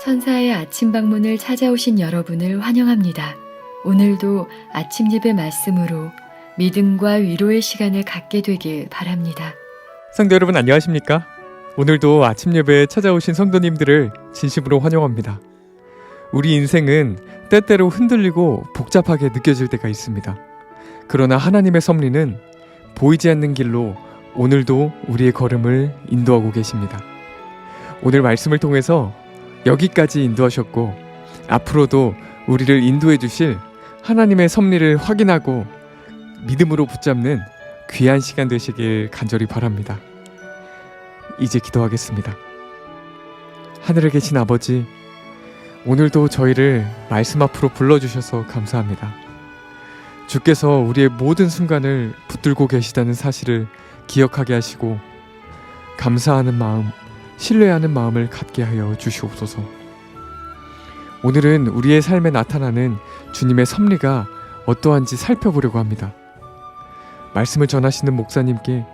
천사의 아침 방문을 찾아오신 여러분을 환영합니다. 오늘도 아침 예배 말씀으로 믿음과 위로의 시간을 갖게 되길 바랍니다. 성도 여러분 안녕하십니까? 오늘도 아침 예배에 찾아오신 성도님들을 진심으로 환영합니다. 우리 인생은 때때로 흔들리고 복잡하게 느껴질 때가 있습니다. 그러나 하나님의 섭리는 보이지 않는 길로 오늘도 우리의 걸음을 인도하고 계십니다. 오늘 말씀을 통해서 여기까지 인도하셨고 앞으로도 우리를 인도해 주실 하나님의 섭리를 확인하고 믿음으로 붙잡는 귀한 시간 되시길 간절히 바랍니다. 이제 기도하겠습니다. 하늘에 계신 아버지, 오늘도 저희를 말씀 앞으로 불러주셔서 감사합니다. 주께서 우리의 모든 순간을 붙들고 계시다는 사실을 기억하게 하시고 감사하는 마음, 신뢰하는 마음을 갖게 하여 주시옵소서. 오늘은 우리의 삶에 나타나는 주님의 섭리가 어떠한지 살펴보려고 합니다. 말씀을 전하시는 목사님께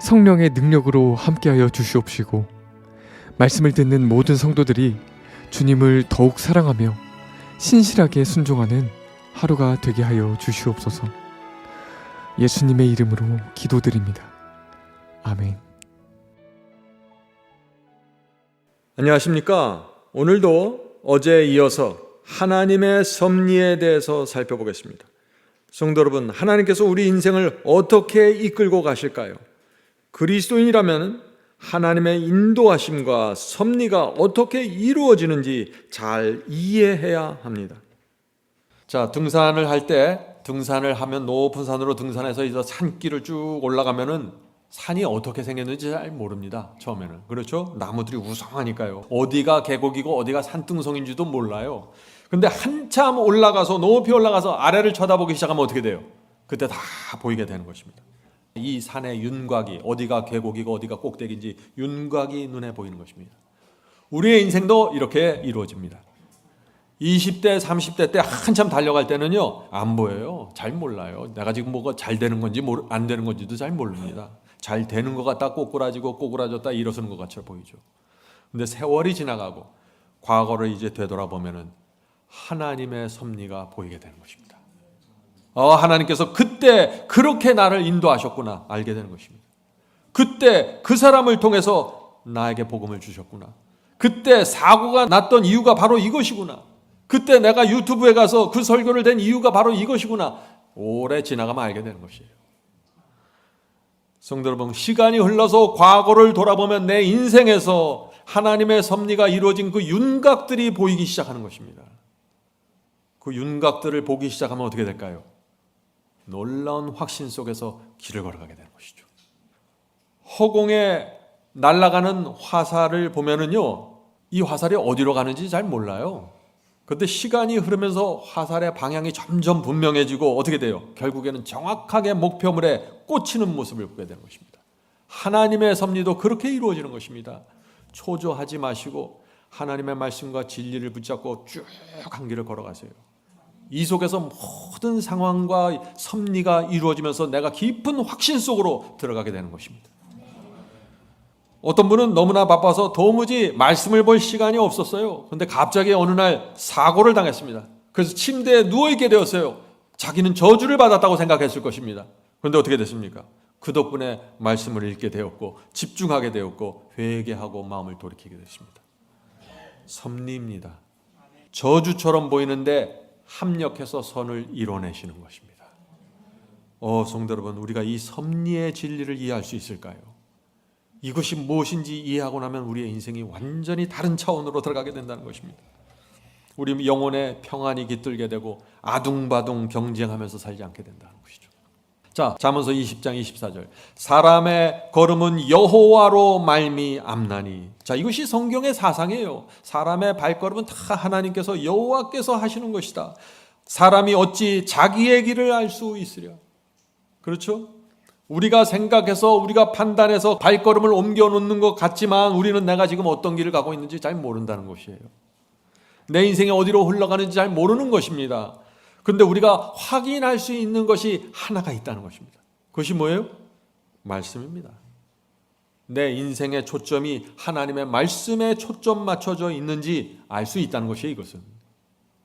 성령의 능력으로 함께하여 주시옵시고 말씀을 듣는 모든 성도들이 주님을 더욱 사랑하며 신실하게 순종하는 하루가 되게 하여 주시옵소서. 예수님의 이름으로 기도드립니다. 아멘. 안녕하십니까? 오늘도 어제에 이어서 하나님의 섭리에 대해서 살펴보겠습니다. 성도 여러분, 하나님께서 우리 인생을 어떻게 이끌고 가실까요? 그리스도인이라면 하나님의 인도하심과 섭리가 어떻게 이루어지는지 잘 이해해야 합니다. 자, 등산을 할 때 등산을 하면 높은 산으로 등산해서 이제 산길을 쭉 올라가면은 산이 어떻게 생겼는지 잘 모릅니다. 처음에는. 그렇죠? 나무들이 우성하니까요. 어디가 계곡이고 어디가 산등성인지도 몰라요. 근데 한참 올라가서 높이 올라가서 아래를 쳐다보기 시작하면 어떻게 돼요? 그때 다 보이게 되는 것입니다. 이 산의 윤곽이 어디가 계곡이고 어디가 꼭대기인지 윤곽이 눈에 보이는 것입니다. 우리의 인생도 이렇게 이루어집니다. 20대, 30대 때 한참 달려갈 때는요, 안 보여요. 잘 몰라요. 내가 지금 뭐가 잘 되는 건지 안 되는 건지도 잘 모릅니다. 잘 되는 것 같다 꼬꾸라지고 꼬꾸라졌다 일어서는 것 같이 보이죠. 근데 세월이 지나가고 과거를 이제 되돌아보면은 하나님의 섭리가 보이게 되는 것입니다. 하나님께서 그때 그렇게 나를 인도하셨구나 알게 되는 것입니다. 그때 그 사람을 통해서 나에게 복음을 주셨구나. 그때 사고가 났던 이유가 바로 이것이구나. 그때 내가 유튜브에 가서 그 설교를 된 이유가 바로 이것이구나. 오래 지나가면 알게 되는 것이에요. 성도 여러분, 시간이 흘러서 과거를 돌아보면 내 인생에서 하나님의 섭리가 이루어진 그 윤곽들이 보이기 시작하는 것입니다. 그 윤곽들을 보기 시작하면 어떻게 될까요? 놀라운 확신 속에서 길을 걸어가게 되는 것이죠. 허공에 날아가는 화살을 보면은요, 이 화살이 어디로 가는지 잘 몰라요. 그런데 시간이 흐르면서 화살의 방향이 점점 분명해지고 어떻게 돼요? 결국에는 정확하게 목표물에 꽂히는 모습을 보게 되는 것입니다. 하나님의 섭리도 그렇게 이루어지는 것입니다. 초조하지 마시고 하나님의 말씀과 진리를 붙잡고 쭉 한 길을 걸어가세요. 이 속에서 모든 상황과 섭리가 이루어지면서 내가 깊은 확신 속으로 들어가게 되는 것입니다. 어떤 분은 너무나 바빠서 도무지 말씀을 볼 시간이 없었어요. 그런데 갑자기 어느 날 사고를 당했습니다. 그래서 침대에 누워있게 되었어요. 자기는 저주를 받았다고 생각했을 것입니다. 그런데 어떻게 됐습니까? 그 덕분에 말씀을 읽게 되었고 집중하게 되었고 회개하고 마음을 돌이키게 됐습니다. 섭리입니다. 저주처럼 보이는데 합력해서 선을 이뤄내시는 것입니다. 성도 여러분, 우리가 이 섭리의 진리를 이해할 수 있을까요? 이것이 무엇인지 이해하고 나면 우리의 인생이 완전히 다른 차원으로 들어가게 된다는 것입니다. 우리 영혼의 평안이 깃들게 되고 아둥바둥 경쟁하면서 살지 않게 된다는 것이죠. 자, 잠언서 20장 24절. 사람의 걸음은 여호와로 말미암나니. 자, 이것이 성경의 사상이에요. 사람의 발걸음은 다 하나님께서 여호와께서 하시는 것이다. 사람이 어찌 자기의 길을 알 수 있으랴. 그렇죠? 우리가 생각해서 우리가 판단해서 발걸음을 옮겨 놓는 것 같지만 우리는 내가 지금 어떤 길을 가고 있는지 잘 모른다는 것이에요. 내 인생이 어디로 흘러가는지 잘 모르는 것입니다. 그런데 우리가 확인할 수 있는 것이 하나가 있다는 것입니다. 그것이 뭐예요? 말씀입니다. 내 인생의 초점이 하나님의 말씀에 초점 맞춰져 있는지 알 수 있다는 것이에요. 이것은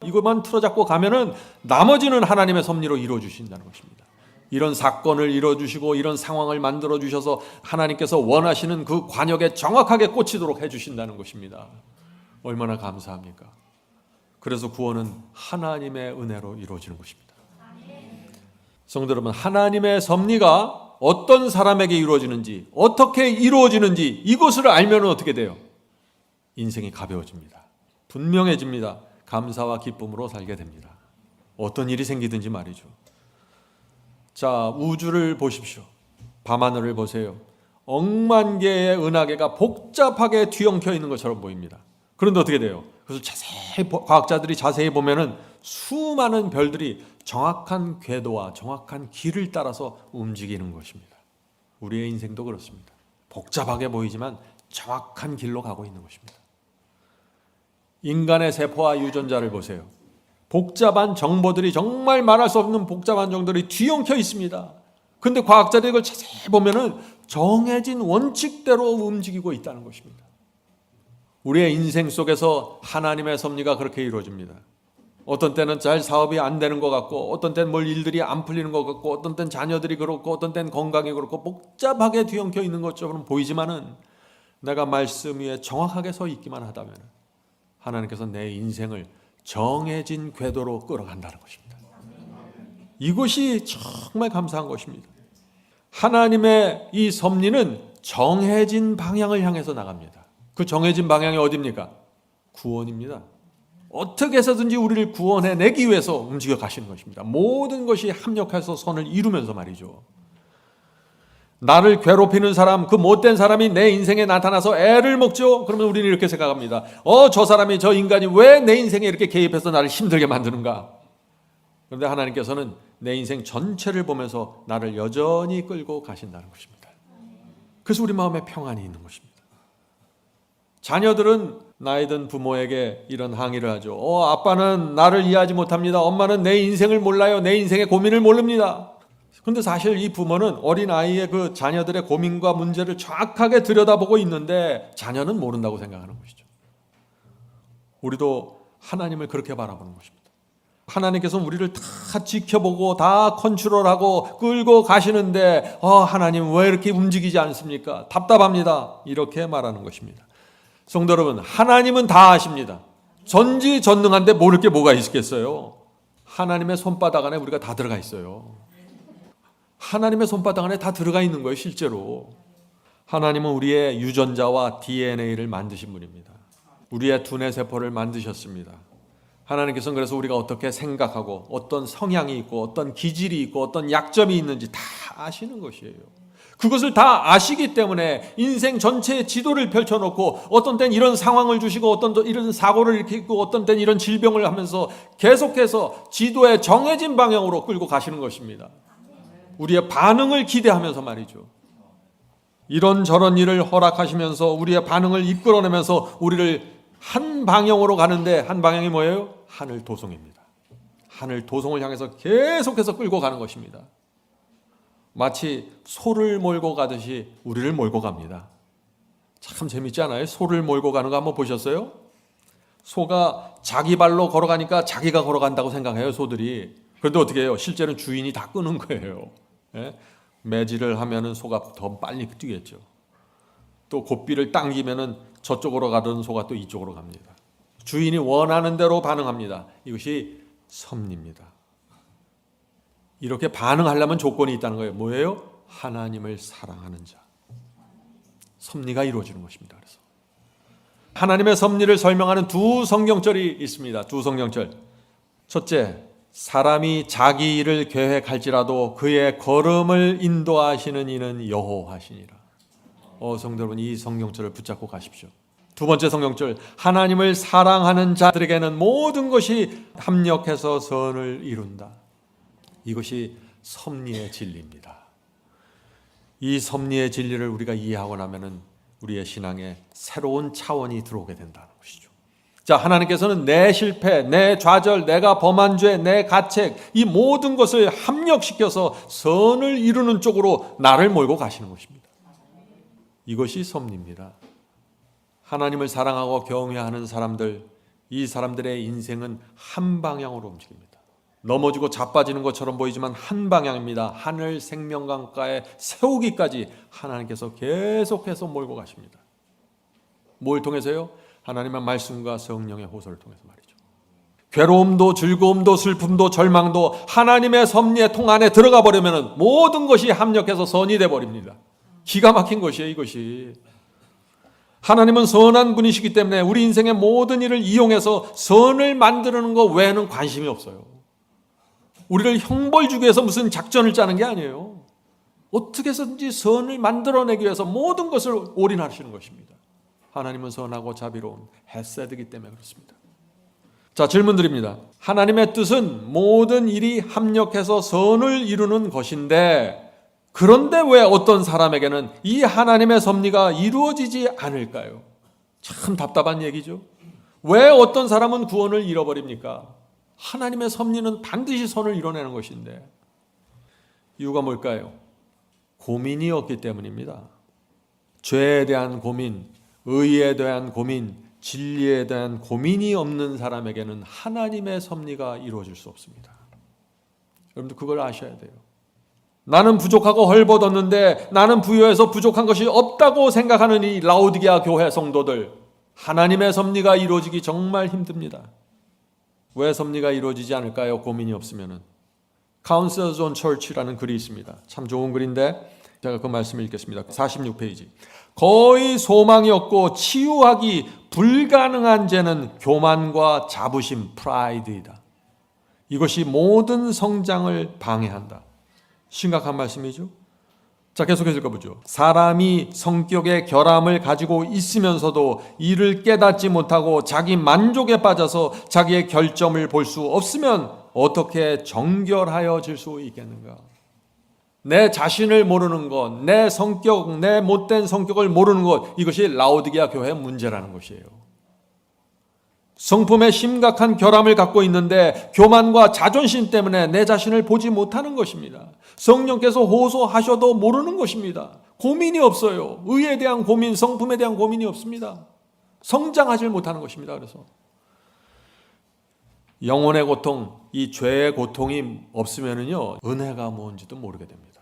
이것만 틀어잡고 가면은 나머지는 하나님의 섭리로 이루어주신다는 것입니다. 이런 사건을 이루어주시고 이런 상황을 만들어주셔서 하나님께서 원하시는 그 관역에 정확하게 꽂히도록 해주신다는 것입니다. 얼마나 감사합니까? 그래서 구원은 하나님의 은혜로 이루어지는 것입니다. 성도 여러분, 하나님의 섭리가 어떤 사람에게 이루어지는지, 어떻게 이루어지는지 이것을 알면 어떻게 돼요? 인생이 가벼워집니다. 분명해집니다. 감사와 기쁨으로 살게 됩니다. 어떤 일이 생기든지 말이죠. 자, 우주를 보십시오. 밤하늘을 보세요. 억만 개의 은하계가 복잡하게 뒤엉켜 있는 것처럼 보입니다. 그런데 어떻게 돼요? 그래서 자세히 과학자들이 자세히 보면은 수많은 별들이 정확한 궤도와 정확한 길을 따라서 움직이는 것입니다. 우리의 인생도 그렇습니다. 복잡하게 보이지만 정확한 길로 가고 있는 것입니다. 인간의 세포와 유전자를 보세요. 복잡한 정보들이 정말 말할 수 없는 복잡한 정보들이 뒤엉켜 있습니다. 그런데 과학자들이 이걸 자세히 보면은 정해진 원칙대로 움직이고 있다는 것입니다. 우리의 인생 속에서 하나님의 섭리가 그렇게 이루어집니다. 어떤 때는 잘 사업이 안 되는 것 같고, 어떤 때는 뭘 일들이 안 풀리는 것 같고, 어떤 때는 자녀들이 그렇고, 어떤 때는 건강이 그렇고, 복잡하게 뒤엉켜 있는 것처럼 보이지만은 내가 말씀 위에 정확하게 서 있기만 하다면 하나님께서 내 인생을 정해진 궤도로 끌어간다는 것입니다. 이것이 정말 감사한 것입니다. 하나님의 이 섭리는 정해진 방향을 향해서 나갑니다. 그 정해진 방향이 어디입니까? 구원입니다. 어떻게 해서든지 우리를 구원해내기 위해서 움직여 가시는 것입니다. 모든 것이 합력해서 선을 이루면서 말이죠. 나를 괴롭히는 사람, 그 못된 사람이 내 인생에 나타나서 애를 먹죠. 그러면 우리는 이렇게 생각합니다. 저 사람이, 저 인간이 왜 내 인생에 이렇게 개입해서 나를 힘들게 만드는가? 그런데 하나님께서는 내 인생 전체를 보면서 나를 여전히 끌고 가신다는 것입니다. 그래서 우리 마음에 평안이 있는 것입니다. 자녀들은 나이 든 부모에게 이런 항의를 하죠. 아빠는 나를 이해하지 못합니다. 엄마는 내 인생을 몰라요. 내 인생의 고민을 모릅니다. 그런데 사실 이 부모는 어린 아이의 그 자녀들의 고민과 문제를 정확하게 들여다보고 있는데 자녀는 모른다고 생각하는 것이죠. 우리도 하나님을 그렇게 바라보는 것입니다. 하나님께서는 우리를 다 지켜보고 다 컨트롤하고 끌고 가시는데 하나님 왜 이렇게 움직이지 않습니까? 답답합니다. 이렇게 말하는 것입니다. 성도 여러분, 하나님은 다 아십니다. 전지전능한데 모를 게 뭐가 있겠어요? 하나님의 손바닥 안에 우리가 다 들어가 있어요. 하나님의 손바닥 안에 다 들어가 있는 거예요. 실제로 하나님은 우리의 유전자와 DNA를 만드신 분입니다. 우리의 두뇌 세포를 만드셨습니다. 하나님께서는 그래서 우리가 어떻게 생각하고 어떤 성향이 있고 어떤 기질이 있고 어떤 약점이 있는지 다 아시는 것이에요. 그것을 다 아시기 때문에 인생 전체의 지도를 펼쳐놓고 어떤 때는 이런 상황을 주시고 어떤 때 이런 사고를 일으키고 어떤 때는 이런 질병을 하면서 계속해서 지도의 정해진 방향으로 끌고 가시는 것입니다. 우리의 반응을 기대하면서 말이죠. 이런저런 일을 허락하시면서 우리의 반응을 이끌어내면서 우리를 한 방향으로 가는데 한 방향이 뭐예요? 하늘 도성입니다. 하늘 도성을 향해서 계속해서 끌고 가는 것입니다. 마치 소를 몰고 가듯이 우리를 몰고 갑니다. 참 재밌지 않아요? 소를 몰고 가는 거 한번 보셨어요? 소가 자기 발로 걸어가니까 자기가 걸어간다고 생각해요, 소들이. 그런데 어떻게 해요? 실제로는 주인이 다 끄는 거예요. 예? 매질을 하면은 소가 더 빨리 뛰겠죠. 또 고삐를 당기면은 저쪽으로 가던 소가 또 이쪽으로 갑니다. 주인이 원하는 대로 반응합니다. 이것이 섭리입니다. 이렇게 반응하려면 조건이 있다는 거예요. 뭐예요? 하나님을 사랑하는 자. 섭리가 이루어지는 것입니다. 그래서 하나님의 섭리를 설명하는 두 성경절이 있습니다. 두 성경절. 첫째, 사람이 자기 일을 계획할지라도 그의 걸음을 인도하시는 이는 여호와시니라. 성도 여러분, 이 성경절을 붙잡고 가십시오. 두 번째 성경절, 하나님을 사랑하는 자들에게는 모든 것이 합력해서 선을 이룬다. 이것이 섭리의 진리입니다. 이 섭리의 진리를 우리가 이해하고 나면은 우리의 신앙에 새로운 차원이 들어오게 된다는 것이죠. 자, 하나님께서는 내 실패, 내 좌절, 내가 범한 죄, 내 가책, 이 모든 것을 합력시켜서 선을 이루는 쪽으로 나를 몰고 가시는 것입니다. 이것이 섭리입니다. 하나님을 사랑하고 경외하는 사람들, 이 사람들의 인생은 한 방향으로 움직입니다. 넘어지고 자빠지는 것처럼 보이지만 한 방향입니다. 하늘 생명강가에 세우기까지 하나님께서 계속해서 몰고 가십니다. 뭘 통해서요? 하나님의 말씀과 성령의 호소를 통해서 말이죠. 괴로움도 즐거움도 슬픔도 절망도 하나님의 섭리의 통 안에 들어가 버리면 모든 것이 합력해서 선이 돼 버립니다. 기가 막힌 것이에요, 이것이. 하나님은 선한 분이시기 때문에 우리 인생의 모든 일을 이용해서 선을 만드는 것 외에는 관심이 없어요. 우리를 형벌 주기 위해서 무슨 작전을 짜는 게 아니에요. 어떻게 해서든지 선을 만들어내기 위해서 모든 것을 올인하시는 것입니다. 하나님은 선하고 자비로운 헤세드이기 때문에 그렇습니다. 자, 질문 드립니다. 하나님의 뜻은 모든 일이 합력해서 선을 이루는 것인데, 그런데 왜 어떤 사람에게는 이 하나님의 섭리가 이루어지지 않을까요? 참 답답한 얘기죠. 왜 어떤 사람은 구원을 잃어버립니까? 하나님의 섭리는 반드시 선을 이뤄내는 것인데. 이유가 뭘까요? 고민이 없기 때문입니다. 죄에 대한 고민, 의에 대한 고민, 진리에 대한 고민이 없는 사람에게는 하나님의 섭리가 이루어질 수 없습니다. 여러분들 그걸 아셔야 돼요. 나는 부족하고 헐벗었는데 나는 부여해서 부족한 것이 없다고 생각하는 이 라오디게아 교회 성도들, 하나님의 섭리가 이루어지기 정말 힘듭니다. 왜 섭리가 이루어지지 않을까요? 고민이 없으면은. Counsels on Church라는 글이 있습니다. 참 좋은 글인데 제가 그 말씀을 읽겠습니다. 46페이지. 거의 소망이 없고 치유하기 불가능한 죄는 교만과 자부심, 프라이드이다. 이것이 모든 성장을 방해한다. 심각한 말씀이죠. 자, 계속해서 읽어보죠. 사람이 성격의 결함을 가지고 있으면서도 이를 깨닫지 못하고 자기 만족에 빠져서 자기의 결점을 볼 수 없으면 어떻게 정결하여질 수 있겠는가? 내 자신을 모르는 것, 내 성격, 내 못된 성격을 모르는 것, 이것이 라오디게아 교회의 문제라는 것이에요. 성품에 심각한 결함을 갖고 있는데 교만과 자존심 때문에 내 자신을 보지 못하는 것입니다. 성령께서 호소하셔도 모르는 것입니다. 고민이 없어요. 의에 대한 고민, 성품에 대한 고민이 없습니다. 성장하지 못하는 것입니다. 그래서 영혼의 고통, 이 죄의 고통이 없으면요 은혜가 뭔지도 모르게 됩니다.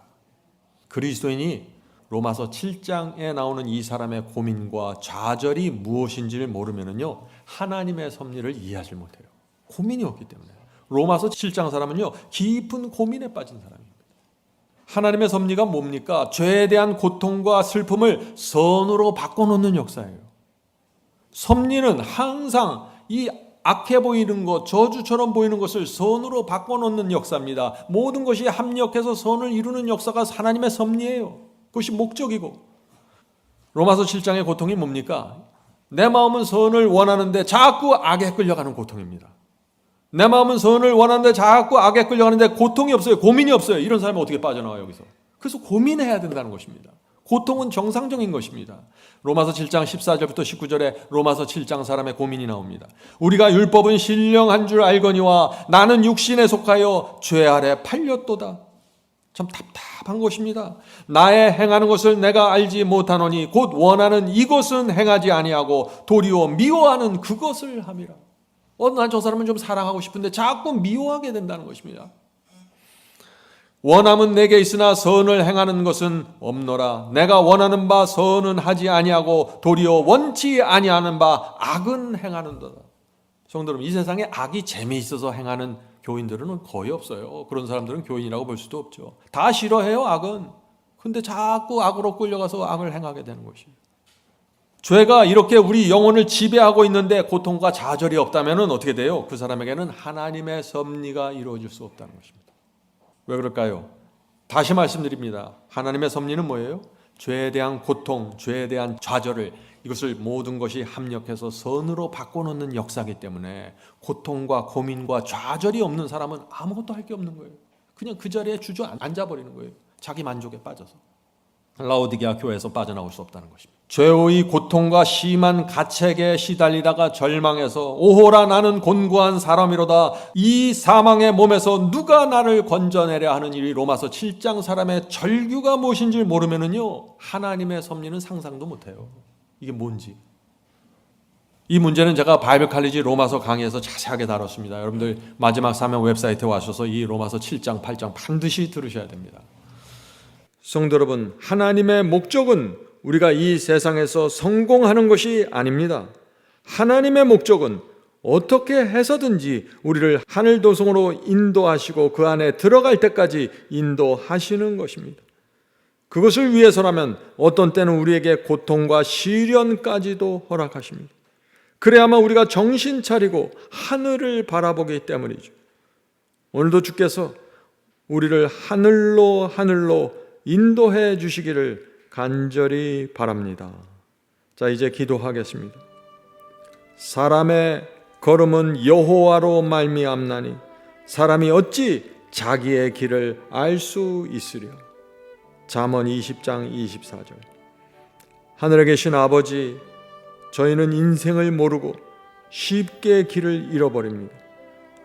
그리스도인이 로마서 7장에 나오는 이 사람의 고민과 좌절이 무엇인지를 모르면요 하나님의 섭리를 이해하지 못해요. 고민이 없기 때문에. 로마서 7장 사람은요 깊은 고민에 빠진 사람입니다. 하나님의 섭리가 뭡니까? 죄에 대한 고통과 슬픔을 선으로 바꿔놓는 역사예요. 섭리는 항상 이 악해 보이는 것, 저주처럼 보이는 것을 선으로 바꿔놓는 역사입니다. 모든 것이 합력해서 선을 이루는 역사가 하나님의 섭리예요. 그것이 목적이고. 로마서 7장의 고통이 뭡니까? 내 마음은 선을 원하는데 자꾸 악에 끌려가는 고통입니다. 내 마음은 선을 원하는데 자꾸 악에 끌려가는데 고통이 없어요. 고민이 없어요. 이런 사람이 어떻게 빠져나와요, 여기서? 그래서 고민해야 된다는 것입니다. 고통은 정상적인 것입니다. 로마서 7장 14절부터 19절에 로마서 7장 사람의 고민이 나옵니다. 우리가 율법은 신령한 줄 알거니와 나는 육신에 속하여 죄 아래 팔렸도다. 참 답답한 것입니다. 나의 행하는 것을 내가 알지 못하노니 곧 원하는 이것은 행하지 아니하고 도리어 미워하는 그것을 함이라. 난 저 사람은 좀 사랑하고 싶은데 자꾸 미워하게 된다는 것입니다. 원함은 내게 있으나 선을 행하는 것은 없노라. 내가 원하는 바 선은 하지 아니하고 도리어 원치 아니하는 바 악은 행하는도다. 성도 여러분, 이 세상에 악이 재미있어서 행하는 교인들은 거의 없어요. 그런 사람들은 교인이라고 볼 수도 없죠. 다 싫어해요, 악은. 근데 자꾸 악으로 끌려가서 악을 행하게 되는 것이에요. 죄가 이렇게 우리 영혼을 지배하고 있는데 고통과 좌절이 없다면 어떻게 돼요? 그 사람에게는 하나님의 섭리가 이루어질 수 없다는 것입니다. 왜 그럴까요? 다시 말씀드립니다. 하나님의 섭리는 뭐예요? 죄에 대한 고통, 죄에 대한 좌절을, 이것을 모든 것이 합력해서 선으로 바꿔놓는 역사이기 때문에 고통과 고민과 좌절이 없는 사람은 아무것도 할 게 없는 거예요. 그냥 그 자리에 주저앉아버리는 거예요. 자기 만족에 빠져서. 라오디게아 교회에서 빠져나올 수 없다는 것입니다. 죄의 고통과 심한 가책에 시달리다가 절망해서 오호라 나는 곤고한 사람이로다 이 사망의 몸에서 누가 나를 건져내려 하는 일이 로마서 7장 사람의 절규가 무엇인지 모르면은요 하나님의 섭리는 상상도 못해요. 이게 뭔지. 이 문제는 제가 바이블 칼리지 로마서 강의에서 자세하게 다뤘습니다. 여러분들 마지막 사명 웹사이트에 와셔서 이 로마서 7장 8장 반드시 들으셔야 됩니다. 성도 여러분, 하나님의 목적은 우리가 이 세상에서 성공하는 것이 아닙니다. 하나님의 목적은 어떻게 해서든지 우리를 하늘도성으로 인도하시고 그 안에 들어갈 때까지 인도하시는 것입니다. 그것을 위해서라면 어떤 때는 우리에게 고통과 시련까지도 허락하십니다. 그래야만 우리가 정신 차리고 하늘을 바라보기 때문이죠. 오늘도 주께서 우리를 하늘로 인도해 주시기를 간절히 바랍니다. 자, 이제 기도하겠습니다. 사람의 걸음은 여호와로 말미암나니 사람이 어찌 자기의 길을 알 수 있으랴. 잠언 20장 24절. 하늘에 계신 아버지, 저희는 인생을 모르고 쉽게 길을 잃어버립니다.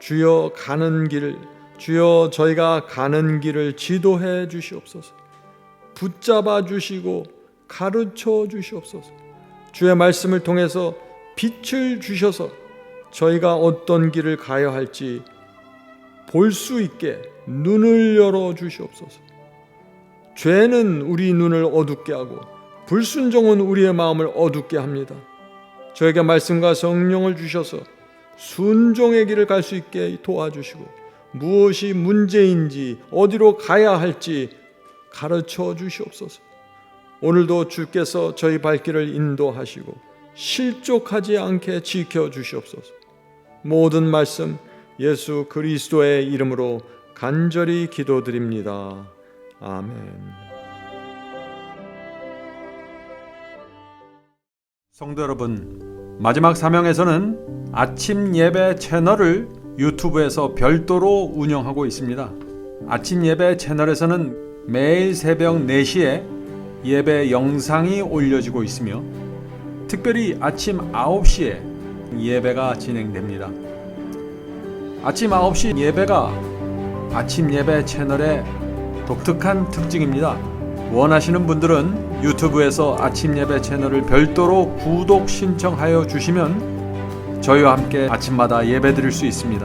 주여 가는 길, 주여 저희가 가는 길을 지도해 주시옵소서. 붙잡아 주시고 가르쳐 주시옵소서. 주의 말씀을 통해서 빛을 주셔서 저희가 어떤 길을 가야 할지 볼 수 있게 눈을 열어 주시옵소서. 죄는 우리 눈을 어둡게 하고 불순종은 우리의 마음을 어둡게 합니다. 저에게 말씀과 성령을 주셔서 순종의 길을 갈 수 있게 도와주시고 무엇이 문제인지 어디로 가야 할지 가르쳐 주시옵소서. 오늘도 주께서 저희 발길을 인도하시고 실족하지 않게 지켜 주시옵소서. 모든 말씀 예수 그리스도의 이름으로 간절히 기도드립니다. 아멘. 성도 여러분, 마지막 사명에서는 아침 예배 채널을 유튜브에서 별도로 운영하고 있습니다. 아침 예배 채널에서는 매일 새벽 4시에 예배 영상이 올려지고 있으며 특별히 아침 9시에 예배가 진행됩니다. 아침 9시 예배가 아침 예배 채널의 독특한 특징입니다. 원하시는 분들은 유튜브에서 아침 예배 채널을 별도로 구독 신청하여 주시면 저희와 함께 아침마다 예배 드릴 수 있습니다.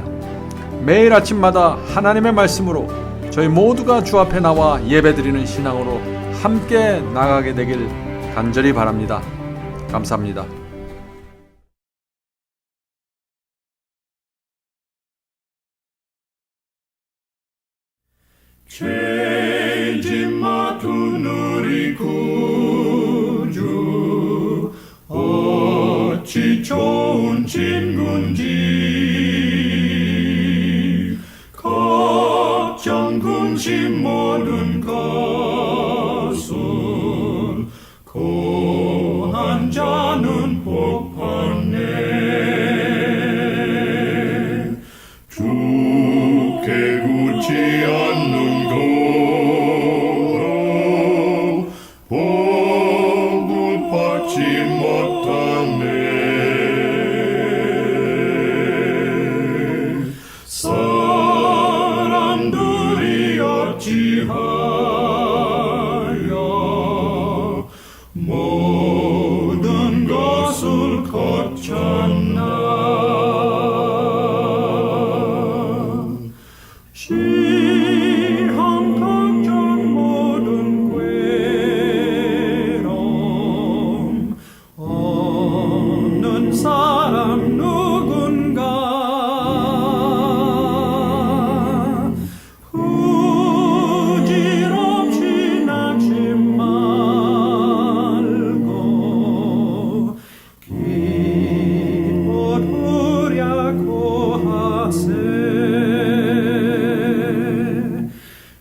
매일 아침마다 하나님의 말씀으로 저희 모두가 주 앞에 나와 예배 드리는 신앙으로 함께 나가게 되길 간절히 바랍니다. 감사합니다. 죄짐 맡은 우리 구주 어찌 좋은 친구인지 걱정 근심 모든 것을 고한 자는 복 받네. 주께 굳지 않는 도로 복을 받지 못하네. 사람들이 어찌하여 모든 것을 거쳤나. 시험 걱정 모든 괴로움 없는 사람 누군가. 후질없이 낙심 말고 기도하려고 하세.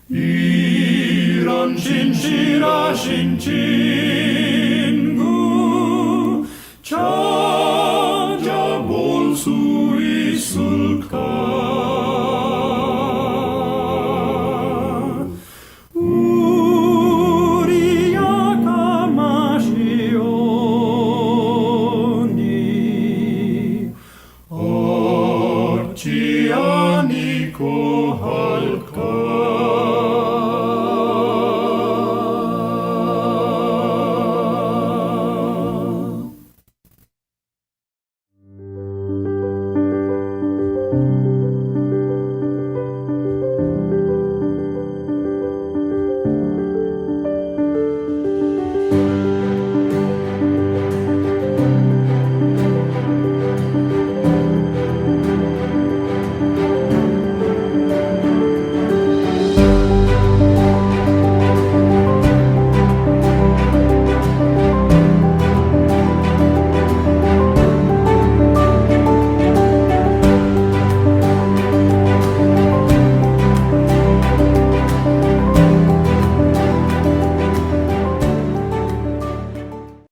이런 진실하신 친구 찾아볼 수 있을까?